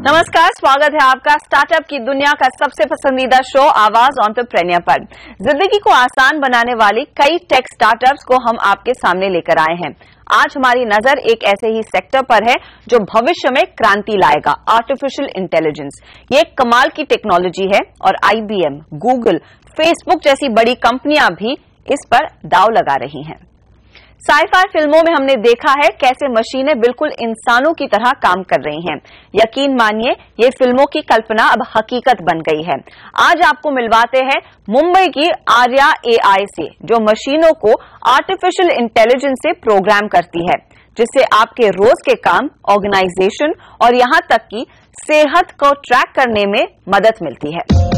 नमस्कार, स्वागत है आपका स्टार्टअप की दुनिया का सबसे पसंदीदा शो आवाज एंटरप्रेन्योर पर। जिंदगी को आसान बनाने वाली कई टेक स्टार्टअप्स को हम आपके सामने लेकर आए हैं। आज हमारी नजर एक ऐसे ही सेक्टर पर है जो भविष्य में क्रांति लाएगा, आर्टिफिशियल इंटेलिजेंस। ये एक कमाल की टेक्नोलॉजी है और IBM, गूगल, फेसबुक जैसी बड़ी कंपनियां भी इस पर दांव लगा रही हैं। साइफाई फिल्मों में हमने देखा है कैसे मशीनें बिल्कुल इंसानों की तरह काम कर रही हैं। यकीन मानिए ये फिल्मों की कल्पना अब हकीकत बन गई है। आज आपको मिलवाते हैं मुंबई की आर्या AI से, जो मशीनों को आर्टिफिशियल इंटेलिजेंस से प्रोग्राम करती है, जिससे आपके रोज के काम, ऑर्गेनाइजेशन और यहां तक कि सेहत को ट्रैक करने में मदद मिलती है।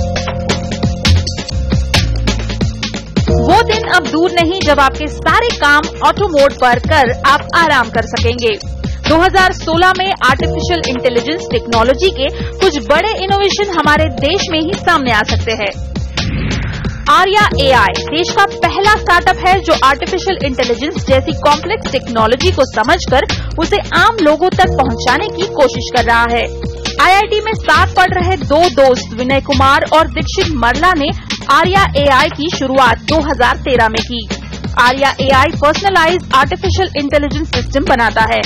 वो दिन अब दूर नहीं जब आपके सारे काम ऑटो मोड पर कर आप आराम कर सकेंगे। 2016 में आर्टिफिशियल इंटेलिजेंस टेक्नोलॉजी के कुछ बड़े इनोवेशन हमारे देश में ही सामने आ सकते हैं। आर्या AI देश का पहला स्टार्टअप है जो आर्टिफिशियल इंटेलिजेंस जैसी कॉम्प्लेक्स टेक्नोलॉजी को समझकर उसे आम लोगों तक पहुंचाने की कोशिश कर रहा है। IIT में साथ पढ़ रहे दो दोस्त विनय कुमार और दीक्षित मरला ने आर्या AI की शुरुआत 2013 में की। Arya AI personalised artificial intelligence system बनाता है।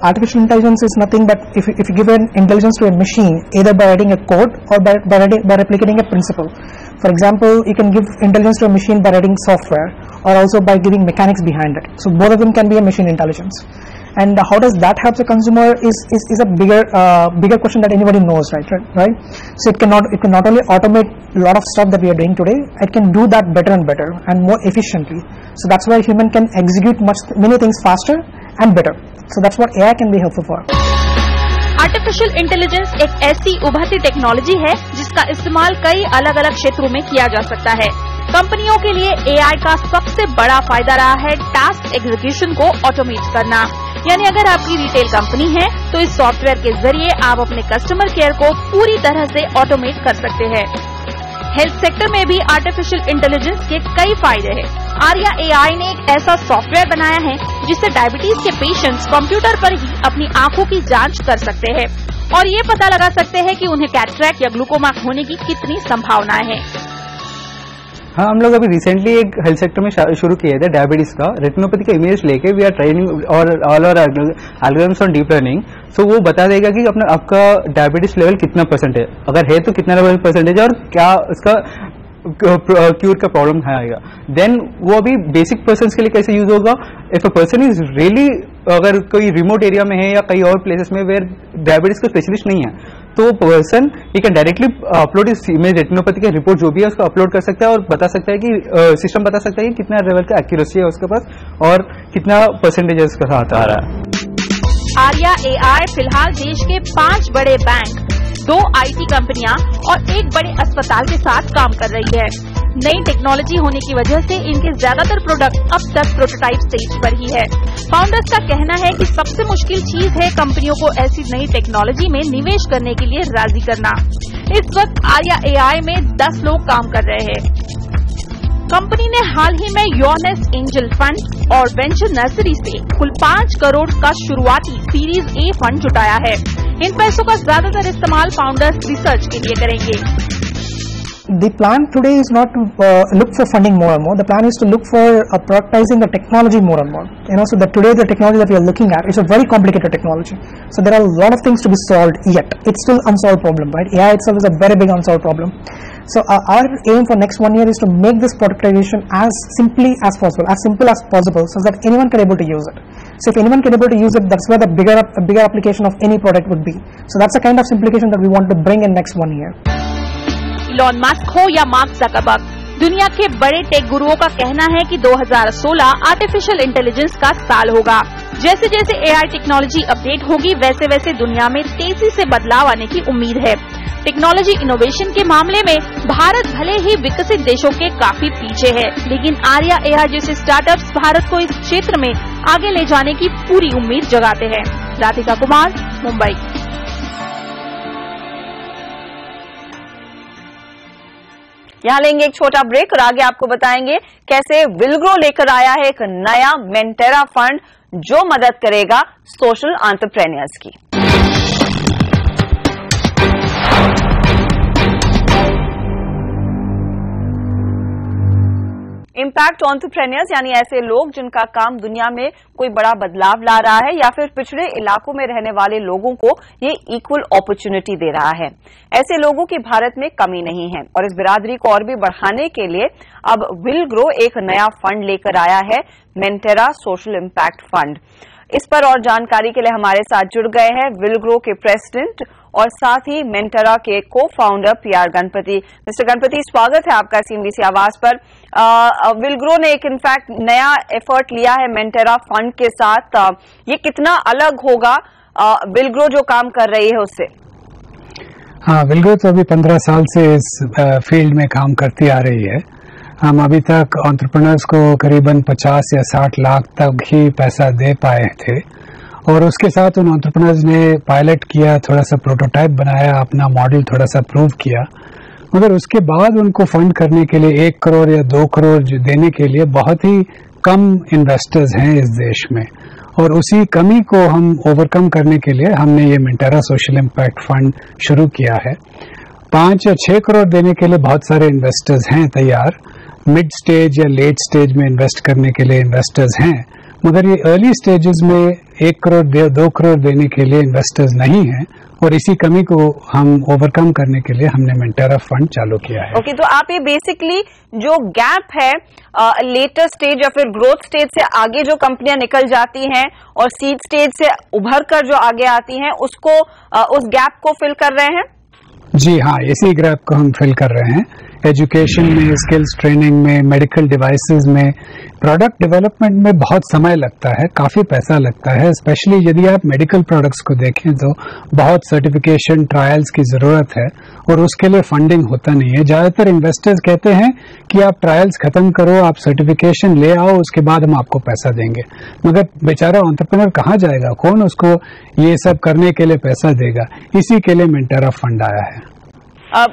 Artificial intelligence is nothing but if you give an intelligence to a machine, either by writing a code or by replicating a principle. For example, you can give intelligence to a machine by writing software or also by giving mechanics behind it. So both of them can be a machine intelligence. And how does that help the consumer is a bigger question that anybody knows, right? So it can not only automate a lot of stuff that we are doing today, it can do that better and better and more efficiently. So that's why human can execute many things faster and better. So that's what AI can be helpful for. Artificial intelligence एक ऐसी उभरती technology है जिसका इस्तेमाल कई अलग अलग क्षेत्रों में किया जा सकता है। कंपनियों के लिए AI का सबसे बड़ा फायदा रहा है टास्क एग्जीक्यूशन को ऑटोमेट करना। यानी अगर आपकी रिटेल कंपनी है तो इस सॉफ्टवेयर के जरिए आप अपने कस्टमर केयर को पूरी तरह से ऑटोमेट कर सकते हैं। हेल्थ सेक्टर में भी आर्टिफिशियल इंटेलिजेंस के कई फायदे हैं। आर्या AI ने एक ऐसा सॉफ्टवेयर बनाया है जिससे डायबिटीज के पेशेंट्स कंप्यूटर पर ही अपनी आंखों की जांच कर सकते हैं और ये पता लगा सकते हैं कि उन्हें कैटरैक्ट या ग्लूकोमा होने की कितनी संभावनाएं हैं। हाँ, हम लोग अभी रिसेंटली एक हेल्थ सेक्टर में शुरू किए थे डायबिटीज का रेटिनोपैथी का इमेज लेके वी आर ट्रेनिंग और ऑल और एल्गोरिथम्स ऑन डीप लर्निंग। सो वो बता देगा कि आपका डायबिटीज लेवल कितना परसेंट है, अगर है तो कितना लेवल परसेंटेज है और क्या उसका क्यूर का प्रॉब्लम आएगा। देन वो अभी बेसिक पर्सन के लिए कैसे यूज होगा, if a person is really अगर कोई रिमोट एरिया में है या कई और प्लेसेस में वेयर डायबिटीज का स्पेशलिस्ट नहीं है तो person he can directly upload इस इमेज रेटिनोपैथी का रिपोर्ट जो भी है उसको अपलोड कर सकता है और बता सकता है कि सिस्टम बता सकता है कि कितना लेवल का एक्यूरेसी है उसके पास और कितना परसेंटेज उसका साथ आ रहा है। आर्या AI फिलहाल देश के 5 बड़े बैंक, 2 IT कंपनियां और 1 बड़े अस्पताल के साथ काम कर रही है। नई टेक्नोलॉजी होने की वजह से इनके ज्यादातर प्रोडक्ट अब तक प्रोटोटाइप स्टेज पर ही है। फाउंडर्स का कहना है कि सबसे मुश्किल चीज है कंपनियों को ऐसी नई टेक्नोलॉजी में निवेश करने के लिए राजी करना। इस वक्त आर्या AI में 10 लोग काम कर रहे हैं। कंपनी ने हाल ही में योनेस एंजल फंड और वेंचर नर्सरी से कुल 5 करोड़ का शुरुआती सीरीज A फंड जुटाया है। इन पैसों का ज्यादातर इस्तेमाल फाउंडर्स रिसर्च के लिए करेंगे। The plan today is not to look for funding more and more. The plan is to look for productizing the technology more and more. So that today the technology that we are looking at is a very complicated technology. So there are a lot of things to be solved yet. It's still unsolved problem, right? AI itself is a very big unsolved problem. So our aim for next 1 year is to make this productization as simple as possible, so that anyone can able to use it. So if anyone can able to use it, that's where the bigger application of any product would be. So that's the kind of simplification that we want to bring in next 1 year. Elon Musk हो या mark Zuckerberg, दुनिया के बड़े take गुरुओं का कहना है कि 2016 आर्टिफिशियल इंटेलिजेंस का साल होगा। जैसे जैसे AI टेक्नोलॉजी अपडेट होगी वैसे वैसे दुनिया में तेजी से बदलाव आने की उम्मीद है। टेक्नोलॉजी इनोवेशन के मामले में भारत भले ही विकसित देशों के काफी पीछे है, लेकिन आर्या AI जैसे स्टार्टअप्स भारत को इस क्षेत्र में आगे ले जाने की पूरी उम्मीद जगाते हैं। राधिका कुमार, मुंबई। यहाँ लेंगे एक छोटा ब्रेक और आगे आपको बताएंगे कैसे विलग्रो लेकर आया है एक नया मेंटेरा फंड जो मदद करेगा सोशल एंटरप्रेन्योर्स की। इम्पैक्ट एंटरप्रेन्योर्स यानी ऐसे लोग जिनका काम दुनिया में कोई बड़ा बदलाव ला रहा है या फिर पिछड़े इलाकों में रहने वाले लोगों को ये इक्वल अपॉर्चुनिटी दे रहा है। ऐसे लोगों की भारत में कमी नहीं है और इस बिरादरी को और भी बढ़ाने के लिए अब विलग्रो एक नया फंड लेकर आया है, मेंटेरा सोशल इम्पैक्ट फंड। इस पर और जानकारी के लिए हमारे साथ जुड़ गए हैं विलग्रो के प्रेसिडेंट और साथ ही मेंटेरा के को founder PR Ganpati. Mister Ganpati, स्वागत है आपका CNBC आवाज पर। विलग्रो ने एक इनफैक्ट नया एफर्ट लिया है मेंटेरा फंड के साथ, ये कितना अलग होगा विलग्रो जो काम कर रही है उससे? हाँ, विलग्रो तो अभी 15 साल से इस फील्ड में काम करती आ रही है। हम अभी तक एंटरप्रेन्योर्स को करीबन 50 या 60 लाख तक ही पैसा दे पाए थे और उसके साथ उन एंटरप्रेन्योर्स ने पायलट किया, थोड़ा सा प्रोटोटाइप बनाया, अपना मॉडल थोड़ा सा प्रूव किया, मगर उसके बाद उनको फंड करने के लिए 1 करोड़ या 2 करोड़ देने के लिए बहुत ही कम इन्वेस्टर्स हैं इस देश में और उसी कमी को हम ओवरकम करने के लिए हमने ये मेंटेरा सोशल इम्पैक्ट फंड शुरू किया है। 5 या 6 करोड़ देने के लिए बहुत सारे इन्वेस्टर्स हैं तैयार, मिड स्टेज या लेट स्टेज में इन्वेस्ट करने के लिए इन्वेस्टर्स हैं, मगर ये अर्ली स्टेजेस में 1 करोड़ 2 करोड़ देने के लिए इन्वेस्टर्स नहीं हैं और इसी कमी को हम ओवरकम करने के लिए हमने मेंटेरा फंड चालू किया है। ओके, तो आप ये बेसिकली जो गैप है लेटर स्टेज या फिर ग्रोथ स्टेज से आगे जो कंपनियां निकल जाती हैं और सीड स्टेज से उभर कर जो आगे आती हैं उसको उस गैप को फिल कर रहे हैं? जी हाँ, इसी गैप को हम फिल कर रहे हैं। एजुकेशन में, स्किल्स ट्रेनिंग में, मेडिकल डिवाइसेस में, प्रोडक्ट डेवलपमेंट में बहुत समय लगता है, काफी पैसा लगता है। स्पेशली यदि आप मेडिकल प्रोडक्ट्स को देखें तो बहुत सर्टिफिकेशन ट्रायल्स की जरूरत है और उसके लिए फंडिंग होता नहीं है। ज्यादातर इन्वेस्टर्स कहते हैं कि आप ट्रायल्स खत्म करो, आप सर्टिफिकेशन ले आओ, उसके बाद हम आपको पैसा देंगे, मगर बेचारा एंटरप्रेन्योर कहाँ जाएगा, कौन उसको ये सब करने के लिए पैसा देगा? इसी के लिए मेंटेरा फंड आया है।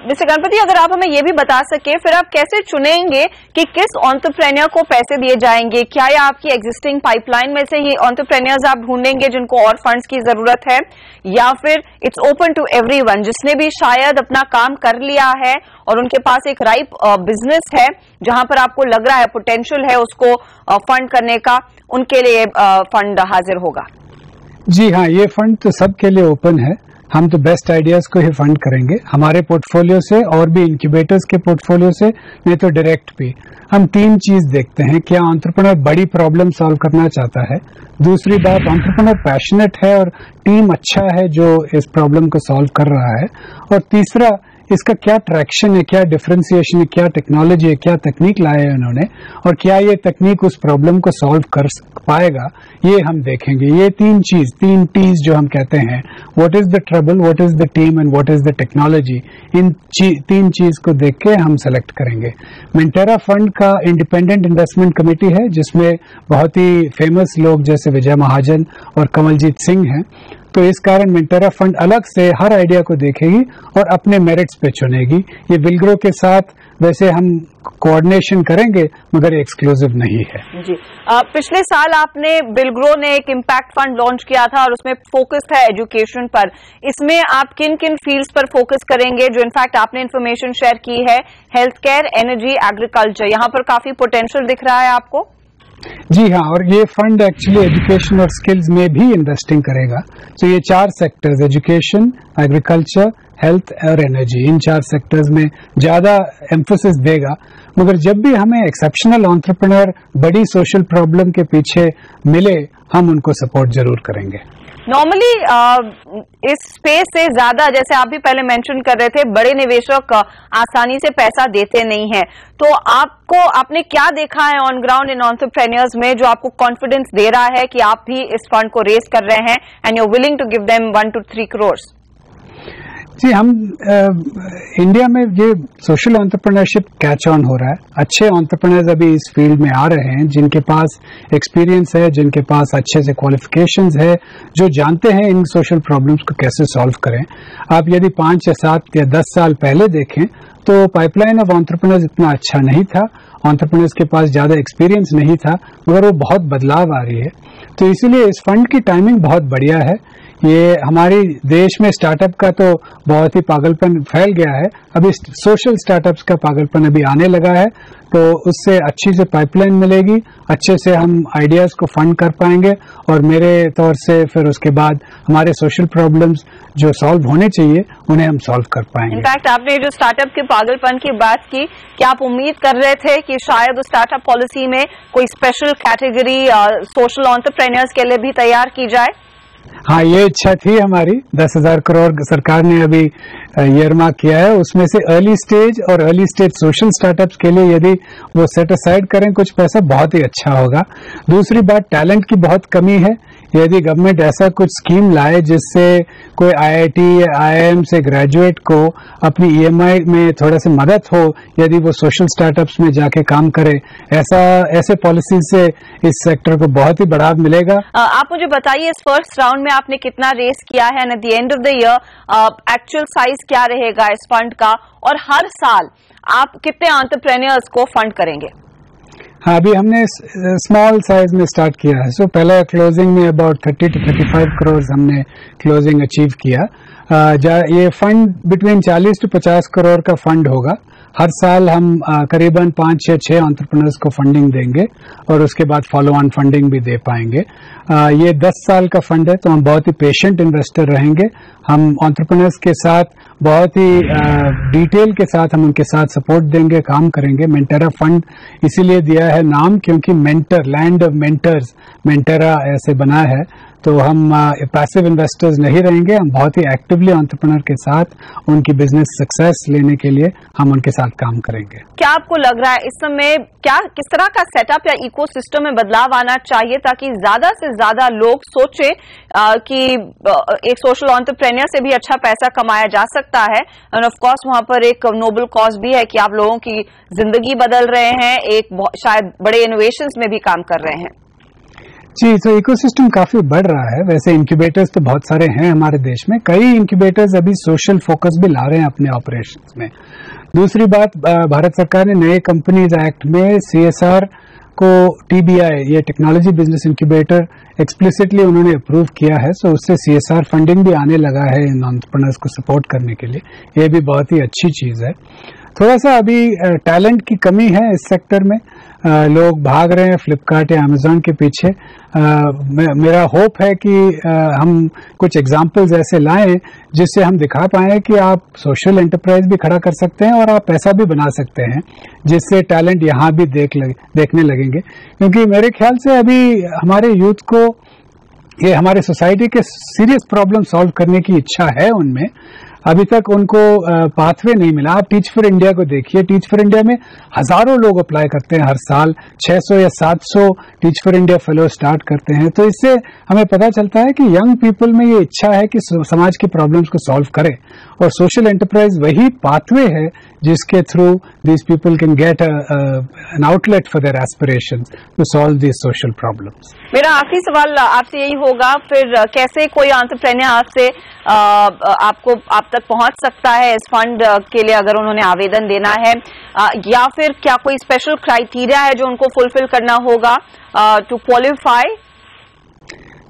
मिस्टर गणपति, अगर आप हमें ये भी बता सके फिर आप कैसे चुनेंगे कि किस एंटरप्रेन्योर को पैसे दिए जाएंगे? क्या ये आपकी एग्जिस्टिंग पाइपलाइन में से ही एंटरप्रेन्योर्स आप ढूंढेंगे जिनको और फंड्स की जरूरत है, या फिर इट्स ओपन टू एवरीवन जिसने भी शायद अपना काम कर लिया है और उनके पास एक राइप बिजनेस है जहां पर आपको लग रहा है पोटेंशियल है उसको फंड करने का, उनके लिए फंड हाजिर होगा? जी हाँ, ये फंड तो सबके लिए ओपन है। हम तो बेस्ट आइडियाज को ही फंड करेंगे, हमारे पोर्टफोलियो से और भी इंक्यूबेटर्स के पोर्टफोलियो से, नहीं तो डायरेक्ट भी। हम 3 चीज देखते हैं, क्या एंटरप्रेन्योर बड़ी प्रॉब्लम सॉल्व करना चाहता है, दूसरी बात एंटरप्रेन्योर पैशनेट है और टीम अच्छा है जो इस प्रॉब्लम को सॉल्व कर रहा है, और तीसरा इसका क्या ट्रैक्शन है, क्या डिफरेंशिएशन है, क्या टेक्नोलॉजी है, क्या तकनीक लाया है उन्होंने और क्या ये तकनीक उस प्रॉब्लम को सॉल्व कर पाएगा, ये हम देखेंगे। ये 3 T's जो हम कहते हैं, what is the trouble, what is the team and what is the technology, इन 3 चीज को देख के हम सेलेक्ट करेंगे। मेंटेरा फंड का इंडिपेंडेंट इन्वेस्टमेंट कमेटी है जिसमें बहुत ही फेमस लोग जैसे विजय महाजन और कमलजीत सिंह हैं, तो इस कारण मेंटेरा फंड अलग से हर आइडिया को देखेगी और अपने मेरिट्स पे चुनेगी। ये विलग्रो के साथ वैसे हम कोऑर्डिनेशन करेंगे मगर एक्सक्लूसिव नहीं है। जी, पिछले साल आपने विलग्रो ने एक इम्पैक्ट फंड लॉन्च किया था और उसमें फोकस था एजुकेशन पर। इसमें आप किन किन फील्ड्स पर फोकस करेंगे जो इनफैक्ट आपने इन्फॉर्मेशन शेयर की है? हेल्थ केयर, एनर्जी, एग्रीकल्चर, यहाँ पर काफी पोटेंशियल दिख रहा है आपको? जी हाँ, और ये फंड एक्चुअली एजुकेशन और स्किल्स में भी इन्वेस्टिंग करेगा। तो ये 4 सेक्टर्स, एजुकेशन, एग्रीकल्चर, हेल्थ और एनर्जी, इन 4 सेक्टर्स में ज्यादा एम्फोसिस देगा। मगर जब भी हमें एक्सेप्शनल एंटरप्रेन्योर बड़ी सोशल प्रॉब्लम के पीछे मिले, हम उनको सपोर्ट जरूर करेंगे। नॉर्मली इस स्पेस से ज्यादा, जैसे आप भी पहले मेंशन कर रहे थे, बड़े निवेशक आसानी से पैसा देते नहीं है, तो आपने क्या देखा है ऑन ग्राउंड इन एंटरप्रेन्योर्स में जो आपको कॉन्फिडेंस दे रहा है कि आप भी इस फंड को रेज कर रहे हैं and you are willing to give them 1 to 3 crores? जी, हम इंडिया में ये सोशल एंटरप्रेन्योरशिप कैच ऑन हो रहा है। अच्छे एंटरप्रेन्योर्स अभी इस फील्ड में आ रहे हैं जिनके पास एक्सपीरियंस है, जिनके पास अच्छे से क्वालिफिकेशंस है, जो जानते हैं इन सोशल प्रॉब्लम्स को कैसे सॉल्व करें। आप यदि 5 या 7 या 10 साल पहले देखें तो पाइपलाइन ऑफ एंटरप्रेन्योर्स इतना अच्छा नहीं था, एंटरप्रेन्योर्स के पास ज्यादा एक्सपीरियंस नहीं था, मगर वो बहुत बदलाव आ रही है। तो इसीलिए इस फंड की टाइमिंग बहुत बढ़िया है। ये हमारे देश में स्टार्टअप का तो बहुत ही पागलपन फैल गया है, अभी सोशल स्टार्टअप्स का पागलपन अभी आने लगा है, तो उससे अच्छी से पाइपलाइन मिलेगी, अच्छे से हम आइडियाज को फंड कर पाएंगे और मेरे तौर से फिर उसके बाद हमारे सोशल प्रॉब्लम्स जो सॉल्व होने चाहिए उन्हें हम सॉल्व कर पाएंगे। इनफैक्ट आपने जो स्टार्टअप के पागलपन की बात की, क्या आप उम्मीद कर रहे थे कि शायद स्टार्टअप पॉलिसी में कोई स्पेशल कैटेगरी सोशल एंटरप्रेन्योर्स के लिए भी तैयार की जाए? हाँ, ये इच्छा थी हमारी। 10,000 करोड़ सरकार ने अभी ईयरमार्क किया है, उसमें से अर्ली स्टेज और अर्ली स्टेज सोशल स्टार्टअप्स के लिए यदि वो सेट असाइड करें कुछ पैसा, बहुत ही अच्छा होगा। दूसरी बात, टैलेंट की बहुत कमी है। यदि गवर्नमेंट ऐसा कुछ स्कीम लाए जिससे कोई आईआईटी या आईआईएम से ग्रेजुएट को अपनी ईएमआई में थोड़ा सी मदद हो, यदि वो सोशल स्टार्टअप्स में जाके काम करे, ऐसे पॉलिसी से इस सेक्टर को बहुत ही बढ़ावा मिलेगा। आप मुझे बताइए, इस फर्स्ट राउंड में आपने कितना रेस किया है, and at the end of the year actual size क्या रहेगा इस फंड का, और हर साल आप कितने एंटरप्रेन्योर्स को फंड करेंगे? हाँ, अभी हमने स्मॉल साइज में स्टार्ट किया है। सो पहले क्लोजिंग में अबाउट 30 to 35 करोड़ हमने क्लोजिंग अचीव किया। ये फंड बिटवीन 40 to 50 करोड़ का फंड होगा। हर साल हम करीबन 5 या 6 एंटरप्रेन्योर्स को फंडिंग देंगे और उसके बाद फॉलो ऑन फंडिंग भी दे पाएंगे। ये 10 साल का फंड है, तो हम बहुत ही पेशेंट इन्वेस्टर रहेंगे। हम एंटरप्रेन्योर्स के साथ बहुत ही डिटेल के साथ हम उनके साथ सपोर्ट देंगे, काम करेंगे। मेंटेरा फंड इसीलिए दिया है नाम, क्योंकि मेंटर, लैंड ऑफ मेंटर्स, मेंटेरा ऐसे बना है। तो हम पैसिव इन्वेस्टर्स नहीं रहेंगे, हम बहुत ही एक्टिवली एंटरप्रेन्योर के साथ उनकी बिजनेस सक्सेस लेने के लिए हम उनके साथ काम करेंगे। क्या आपको लग रहा है इस समय किस तरह का सेटअप या इकोसिस्टम में बदलाव आना चाहिए ताकि ज्यादा से ज्यादा लोग सोचे कि एक सोशल एंटरप्रेन्योर से भी अच्छा पैसा कमाया जा सकता है, एंड ऑफ कोर्स वहां पर एक नोबल कॉज भी है कि आप लोगों की जिंदगी बदल रहे हैं, एक शायद बड़े इनोवेशंस में भी काम कर रहे हैं? जी, तो इकोसिस्टम काफी बढ़ रहा है। वैसे इंक्यूबेटर्स तो बहुत सारे हैं हमारे देश में, कई इंक्यूबेटर्स अभी सोशल फोकस भी ला रहे हैं अपने ऑपरेशंस में। दूसरी बात, भारत सरकार ने नए कंपनीज एक्ट में सीएसआर को टीबीआई, ये टेक्नोलॉजी बिजनेस इंक्यूबेटर, एक्सप्लिसिटली उन्होंने अप्रूव किया है। सो उससे सीएसआर फंडिंग भी आने लगा है इन एंटरप्रेन्योर्स को सपोर्ट करने के लिए। ये भी बहुत ही अच्छी चीज है। थोड़ा सा अभी टैलेंट की कमी है इस सेक्टर में, लोग भाग रहे हैं फ्लिपकार्ट या अमेजोन के पीछे। मेरा होप है कि हम कुछ एग्जाम्पल्स ऐसे लाएं जिससे हम दिखा पाएं कि आप सोशल एंटरप्राइज भी खड़ा कर सकते हैं और आप पैसा भी बना सकते हैं, जिससे टैलेंट यहाँ भी देखने लगेंगे। क्योंकि मेरे ख्याल से अभी हमारे यूथ को ये हमारे सोसाइटी के सीरियस प्रॉब्लम सॉल्व करने की इच्छा है उनमें, अभी तक उनको पाथवे नहीं मिला। आप टीच फॉर इंडिया को देखिए, टीच फॉर इंडिया में हजारों लोग अप्लाई करते हैं हर साल, 600 या 700 teach for India fellow start करते हैं। तो इससे हमें पता चलता है कि यंग पीपल में ये इच्छा है कि समाज की प्रॉब्लम्स को सॉल्व करें, और सोशल एंटरप्राइज वही पाथवे है जिसके through these people can get an outlet for their aspirations to solve these social problems. मेरा आखिरी सवाल आपसे यही होगा, फिर कैसे कोई एंटरप्रेन्योर आपसे आप तक पहुंच सकता है इस फंड के लिए अगर उन्होंने आवेदन देना है, या फिर क्या कोई स्पेशल क्राइटेरिया है जो उनको फुलफिल करना होगा टू क्वालिफाई?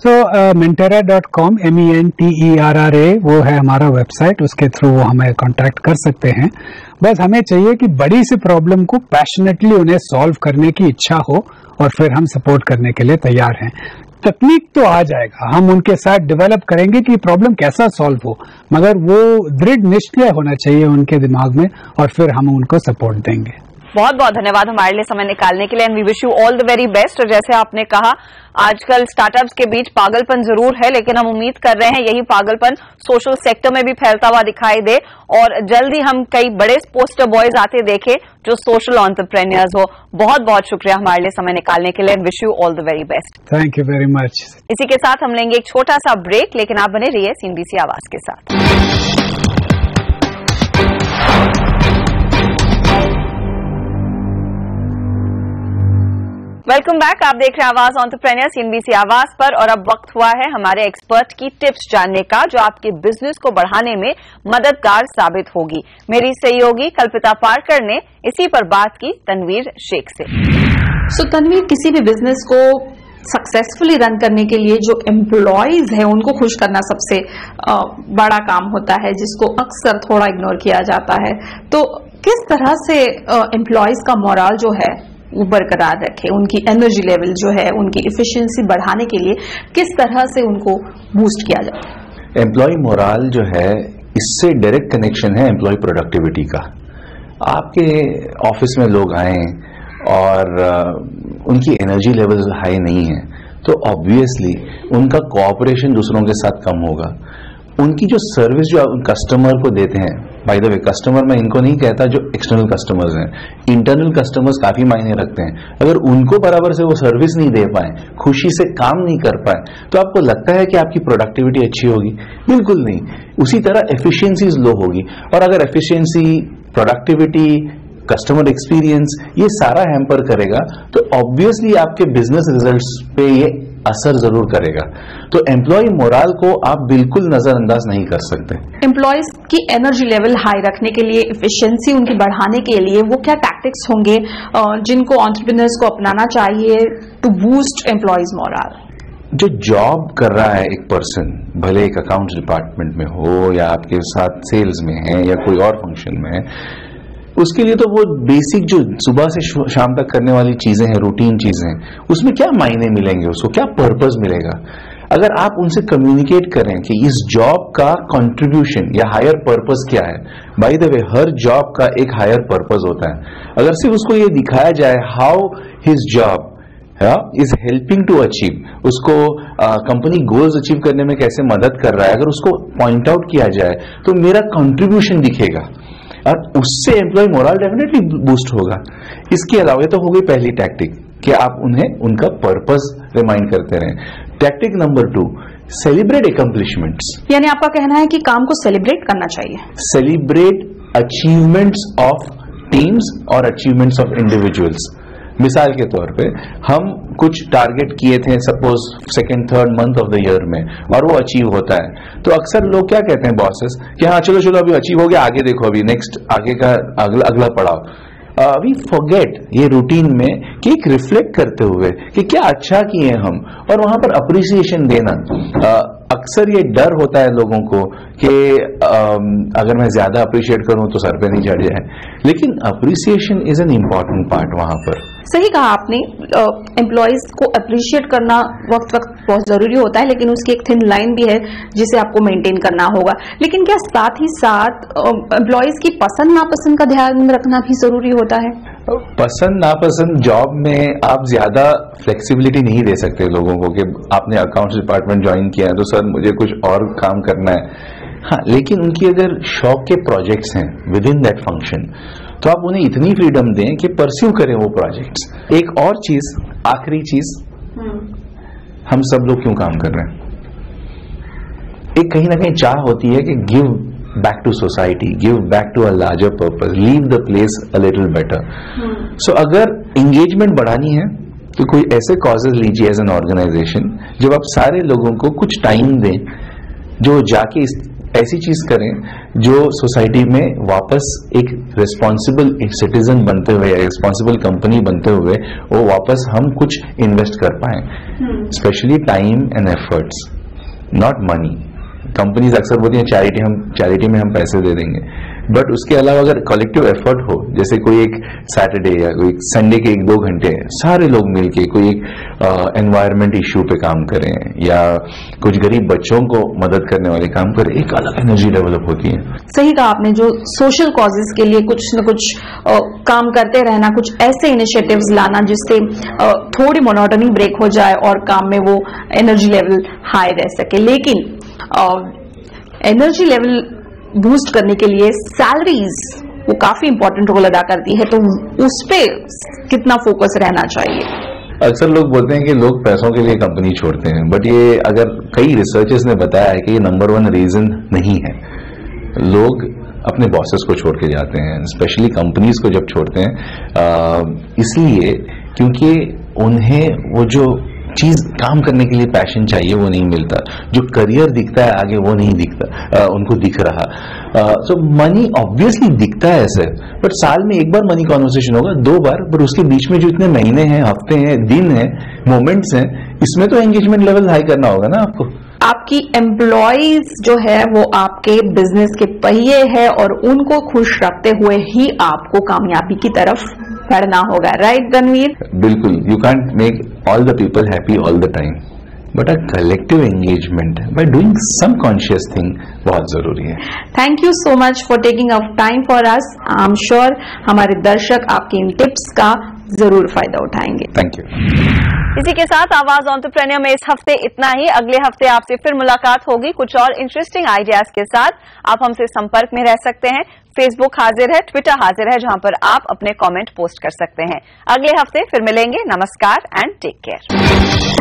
तो mentera.com, MENTERRA, वो है हमारा वेबसाइट, उसके थ्रू वो हमें कांटेक्ट कर सकते हैं। बस हमें चाहिए कि बड़ी सी प्रॉब्लम को पैशनेटली उन्हें सॉल्व करने की इच्छा हो, और फिर हम सपोर्ट करने के लिए तैयार हैं। तकनीक तो आ जाएगा, हम उनके साथ डेवलप करेंगे कि प्रॉब्लम कैसा सॉल्व हो, मगर वो दृढ़ निश्चय होना चाहिए उनके दिमाग में, और फिर हम उनको सपोर्ट देंगे। बहुत बहुत धन्यवाद हमारे लिए समय निकालने के लिए, and we wish you all the very best. और जैसे आपने कहा, आजकल स्टार्टअप्स के बीच पागलपन जरूर है, लेकिन हम उम्मीद कर रहे हैं यही पागलपन सोशल सेक्टर में भी फैलता हुआ दिखाई दे, और जल्दी हम कई बड़े पोस्टर बॉयज आते देखें जो सोशल एंटरप्रेन्योर्स हो। बहुत बहुत शुक्रिया हमारे लिए समय निकालने के लिए, and wish you all the very best. Thank you very much. इसी के साथ हम लेंगे एक छोटा सा ब्रेक, लेकिन आप बने रहिए CNBC आवाज के साथ। Welcome back. आप देख रहे हैं आवाज एंटरप्रेन्योर CNBC आवाज पर, और अब वक्त हुआ है हमारे एक्सपर्ट की टिप्स जानने का जो आपके बिजनेस को बढ़ाने में मददगार साबित होगी। मेरी सहयोगी कल्पिता पारकर ने इसी पर बात की तनवीर शेख से। सो तनवीर, किसी भी बिजनेस को सक्सेसफुली रन करने के लिए जो एम्प्लॉयज है उनको खुश करना सबसे बड़ा काम होता है, जिसको अक्सर थोड़ा इग्नोर किया जाता है। तो किस तरह से एम्प्लॉयज का मोरल जो है वो बरकरार रखे, उनकी एनर्जी लेवल जो है, उनकी इफिशिएंसी बढ़ाने के लिए किस तरह से उनको बूस्ट किया जाए? एम्प्लॉय मोरल जो है, इससे डायरेक्ट कनेक्शन है एम्प्लॉय प्रोडक्टिविटी का। आपके ऑफिस में लोग आए और उनकी एनर्जी लेवल हाई नहीं है तो ऑब्वियसली उनका कोऑपरेशन दूसरों के साथ कम होगा। उनकी जो सर्विस जो कस्टमर को देते हैं, बाय द वे कस्टमर मैं इनको नहीं कहता जो एक्सटर्नल कस्टमर्स हैं, इंटरनल कस्टमर्स काफी मायने रखते हैं। अगर उनको बराबर से वो सर्विस नहीं दे पाए, खुशी से काम नहीं कर पाए, तो आपको लगता है कि आपकी प्रोडक्टिविटी अच्छी होगी? बिल्कुल नहीं। उसी तरह एफिशिएंसीज लो होगी, और अगर एफिशिएंसी, प्रोडक्टिविटी, कस्टमर एक्सपीरियंस ये सारा हैम्पर करेगा तो ऑब्वियसली आपके बिजनेस रिजल्ट्स पे ये असर जरूर करेगा। तो एम्प्लॉय मोरल को आप बिल्कुल नजरअंदाज नहीं कर सकते। एम्प्लॉयज की एनर्जी लेवल हाई रखने के लिए, इफिशिएंसी उनकी बढ़ाने के लिए वो क्या टैक्टिक्स होंगे जिनको एंटरप्रेन्योर्स को अपनाना चाहिए टू बूस्ट एम्प्लॉयज मोरल? जो जॉब कर रहा है एक पर्सन, भले एक अकाउंट्स डिपार्टमेंट में हो या आपके साथ सेल्स में है या कोई और फंक्शन में है, उसके लिए तो वो बेसिक जो सुबह से शाम तक करने वाली चीजें हैं, रूटीन चीजें हैं, उसमें क्या मायने मिलेंगे, उसको क्या पर्पस मिलेगा? अगर आप उनसे कम्युनिकेट करें कि इस जॉब का कंट्रीब्यूशन या हायर पर्पस क्या है। By the way her job का एक हायर पर्पस होता है। अगर सिर्फ उसको ये दिखाया जाए how his job is helping to achieve, उसको कंपनी गोल्स अचीव करने में कैसे मदद कर रहा है, अगर उसको पॉइंट आउट किया जाए तो मेरा कंट्रीब्यूशन दिखेगा और उससे एम्प्लॉय मोरल डेफिनेटली बूस्ट होगा। इसके अलावा ये तो हो गई पहली टैक्टिक कि आप उन्हें उनका पर्पस रिमाइंड करते रहें। Tactic number 2, celebrate accomplishments. यानी आपका कहना है कि काम को सेलिब्रेट करना चाहिए। सेलिब्रेट अचीवमेंट्स ऑफ टीम्स और अचीवमेंट्स ऑफ इंडिविजुअल्स। मिसाल के तौर पे हम कुछ टारगेट किए थे suppose second third month of the year में, और वो अचीव होता है, तो अक्सर लोग क्या कहते हैं बॉसेस कि हाँ चलो चलो अभी अचीव हो गया, आगे देखो, अभी नेक्स्ट आगे का अगला पड़ाव। वी फॉरगेट ये रूटीन में कि एक रिफ्लेक्ट करते हुए कि क्या अच्छा किए हम, और वहां पर अप्रिसिएशन देना। अक्सर ये डर होता है लोगों को कि अगर मैं ज्यादा अप्रिशिएट करूं तो सर पे नहीं चढ़ जाए, लेकिन appreciation is an important part वहां पर। सही कहा आपने, एम्प्लॉयज को अप्रिशिएट करना वक्त बहुत जरूरी होता है, लेकिन उसकी एक थिन लाइन भी है जिसे आपको मेंटेन करना होगा। लेकिन क्या साथ ही साथ एम्प्लॉयज की पसंद नापसंद का ध्यान रखना भी जरूरी होता है? पसंद नापसंद जॉब में आप ज्यादा फ्लेक्सिबिलिटी नहीं दे सकते लोगों को कि आपने अकाउंट्स डिपार्टमेंट ज्वाइन किया है तो सर मुझे कुछ और काम करना है। हाँ, लेकिन उनकी अगर शौक के प्रोजेक्ट्स हैं विद इन दैट फंक्शन तो आप उन्हें इतनी फ्रीडम दें कि परस्यू करें वो प्रोजेक्ट्स। एक और चीज, आखिरी चीज, हम सब लोग क्यों काम कर रहे हैं? एक कहीं ना कहीं चाह होती है कि give back to society, give back to a larger purpose, leave the place a little better. So अगर एंगेजमेंट बढ़ानी है तो कोई ऐसे कॉजेज लीजिए एज एन ऑर्गेनाइजेशन जब आप सारे लोगों को कुछ टाइम दें, जो जाके ऐसी चीज करें जो सोसाइटी में वापस एक रिस्पॉन्सिबल सिटीजन बनते हुए, रिस्पॉन्सिबल कंपनी बनते हुए वो वापस हम कुछ इन्वेस्ट कर पाए, specially time and efforts, not money. Companies अक्सर बोलती हैं चैरिटी में हम पैसे दे देंगे, बट उसके अलावा अगर कलेक्टिव एफर्ट हो, जैसे कोई एक सैटरडे या कोई संडे के 1-2 घंटे सारे लोग मिलके कोई एक एनवायरनमेंट इश्यू पे काम करें या कुछ गरीब बच्चों को मदद करने वाले काम करें, एक अलग एनर्जी डेवलप होती है। सही कहा आपने, जो सोशल कॉजेज के लिए कुछ न कुछ काम करते रहना, कुछ ऐसे इनिशिएटिव्स लाना जिससे थोड़ी मोनोटनी ब्रेक हो जाए और काम में वो एनर्जी लेवल हाई रह सके। लेकिन एनर्जी लेवल बूस्ट करने के लिए सैलरीज वो काफी इंपॉर्टेंट रोल अदा करती है, तो उस पे कितना फोकस रहना चाहिए? अक्सर लोग बोलते हैं कि लोग पैसों के लिए कंपनी छोड़ते हैं, बट ये अगर कई रिसर्चर्स ने बताया है कि ये नंबर 1 रीजन नहीं है। लोग अपने बॉसेस को छोड़ के जाते हैं, स्पेशली कंपनीज को जब छोड़ते हैं इसलिए क्योंकि उन्हें वो जो चीज काम करने के लिए पैशन चाहिए वो नहीं मिलता, जो करियर दिखता है आगे वो नहीं दिखता, उनको दिख रहा। सो मनी ऑब्वियसली दिखता है ऐसे, बट साल में एक बार मनी कॉन्वर्सेशन होगा, 2 बार, पर उसके बीच में जो इतने महीने हैं, हफ्ते हैं, दिन हैं, मोमेंट्स हैं, इसमें तो एंगेजमेंट लेवल हाई करना होगा ना आपको। आपकी एम्प्लॉयज जो है वो आपके बिजनेस के पहिए है और उनको खुश रखते हुए ही आपको कामयाबी की तरफ बढ़ना होगा, राइट रणवीर? बिल्कुल, you can't make all the people happy all the time, but a collective engagement by doing some conscious thing बहुत जरूरी है। Thank you so much for taking up time for us. I am sure हमारे दर्शक आपके इन tips का जरूर फायदा उठाएंगे। Thank you. इसी के साथ आवाज एंटरप्रेन्योर में इस हफ्ते इतना ही। अगले हफ्ते आपसे फिर मुलाकात होगी कुछ और इंटरेस्टिंग आइडियाज के साथ। आप हमसे संपर्क में रह सकते हैं। फेसबुक हाजिर है, ट्विटर हाजिर है, जहां पर आप अपने कमेंट पोस्ट कर सकते हैं। अगले हफ्ते फिर मिलेंगे। नमस्कार एंड टेक केयर।